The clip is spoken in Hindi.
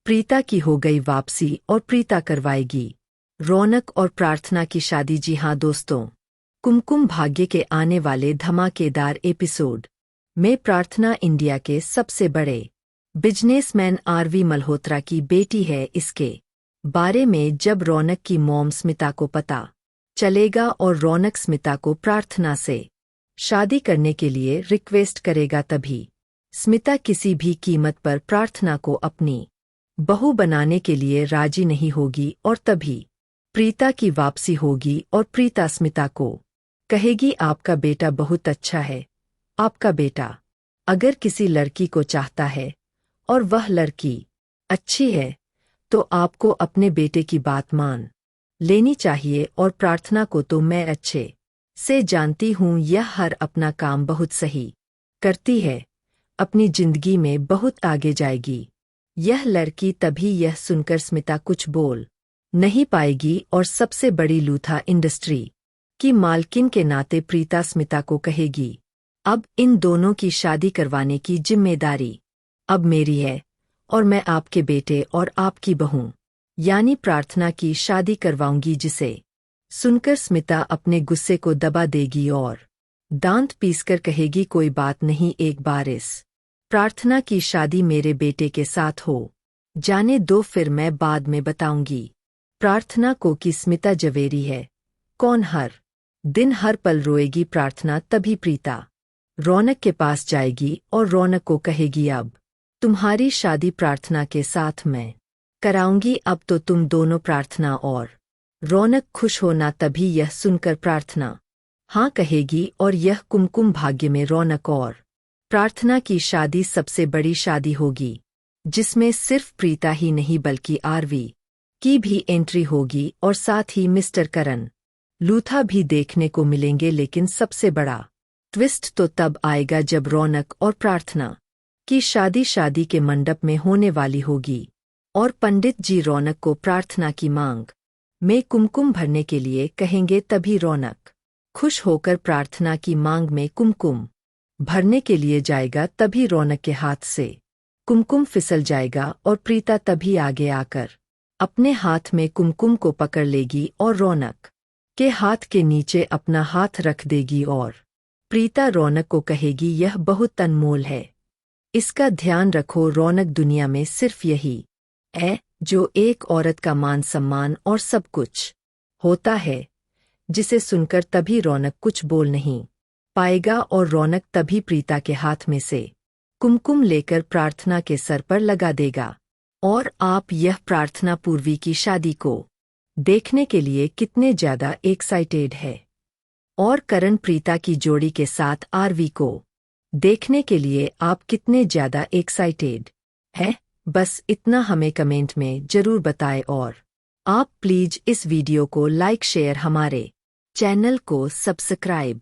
प्रीता की हो गई वापसी और प्रीता करवाएगी रौनक और प्रार्थना की शादी। जी हाँ दोस्तों, कुमकुम भाग्य के आने वाले धमाकेदार एपिसोड में प्रार्थना इंडिया के सबसे बड़े बिजनेसमैन आरवी मल्होत्रा की बेटी है। इसके बारे में जब रौनक की मॉम स्मिता को पता चलेगा और रौनक स्मिता को प्रार्थना से शादी करने के लिए रिक्वेस्ट करेगा, तभी स्मिता किसी भी कीमत पर प्रार्थना को अपनी बहू बनाने के लिए राजी नहीं होगी और तभी प्रीता की वापसी होगी और प्रीता स्मिता को कहेगी, आपका बेटा बहुत अच्छा है। आपका बेटा अगर किसी लड़की को चाहता है और वह लड़की अच्छी है तो आपको अपने बेटे की बात मान लेनी चाहिए। और प्रार्थना को तो मैं अच्छे से जानती हूँ, यह हर अपना काम बहुत सही करती है, अपनी जिंदगी में बहुत आगे जाएगी यह लड़की। तभी यह सुनकर स्मिता कुछ बोल नहीं पाएगी और सबसे बड़ी लूथा इंडस्ट्री की मालकिन के नाते प्रीता स्मिता को कहेगी, अब इन दोनों की शादी करवाने की जिम्मेदारी अब मेरी है और मैं आपके बेटे और आपकी बहू यानी प्रार्थना की शादी करवाऊंगी। जिसे सुनकर स्मिता अपने गुस्से को दबा देगी और दांत पीसकर कहेगी, कोई बात नहीं, एक बार इस प्रार्थना की शादी मेरे बेटे के साथ हो जाने दो, फिर मैं बाद में बताऊंगी प्रार्थना को कि स्मिता जवेरी है कौन। हर दिन हर पल रोएगी प्रार्थना। तभी प्रीता रौनक के पास जाएगी और रौनक को कहेगी, अब तुम्हारी शादी प्रार्थना के साथ मैं कराऊंगी, अब तो तुम दोनों प्रार्थना और रौनक खुश होना। तभी यह सुनकर प्रार्थना हाँ कहेगी और यह कुमकुम भाग्य में रौनक और प्रार्थना की शादी सबसे बड़ी शादी होगी, जिसमें सिर्फ प्रीता ही नहीं बल्कि आरवी की भी एंट्री होगी और साथ ही मिस्टर करण लूथा भी देखने को मिलेंगे। लेकिन सबसे बड़ा ट्विस्ट तो तब आएगा जब रौनक और प्रार्थना की शादी के मंडप में होने वाली होगी और पंडित जी रौनक को प्रार्थना की मांग में कुमकुम भरने के लिए कहेंगे। तभी रौनक खुश होकर प्रार्थना की मांग में कुमकुम भरने के लिए जाएगा। तभी रौनक के हाथ से कुमकुम फिसल जाएगा और प्रीता तभी आगे आकर अपने हाथ में कुमकुम को पकड़ लेगी और रौनक के हाथ के नीचे अपना हाथ रख देगी और प्रीता रौनक को कहेगी, यह बहुत अनमोल है, इसका ध्यान रखो। रौनक दुनिया में सिर्फ यही है जो एक औरत का मान सम्मान और सब कुछ होता है, जिसे सुनकर तभी रौनक कुछ बोल नहीं पाएगा और रौनक तभी प्रीता के हाथ में से कुमकुम लेकर प्रार्थना के सर पर लगा देगा। और आप यह प्रार्थना पूर्वी की शादी को देखने के लिए कितने ज्यादा एक्साइटेड है और करण प्रीता की जोड़ी के साथ आरवी को देखने के लिए आप कितने ज्यादा एक्साइटेड हैं? बस इतना हमें कमेंट में जरूर बताएं और आप प्लीज इस वीडियो को लाइक शेयर हमारे चैनल को सब्सक्राइब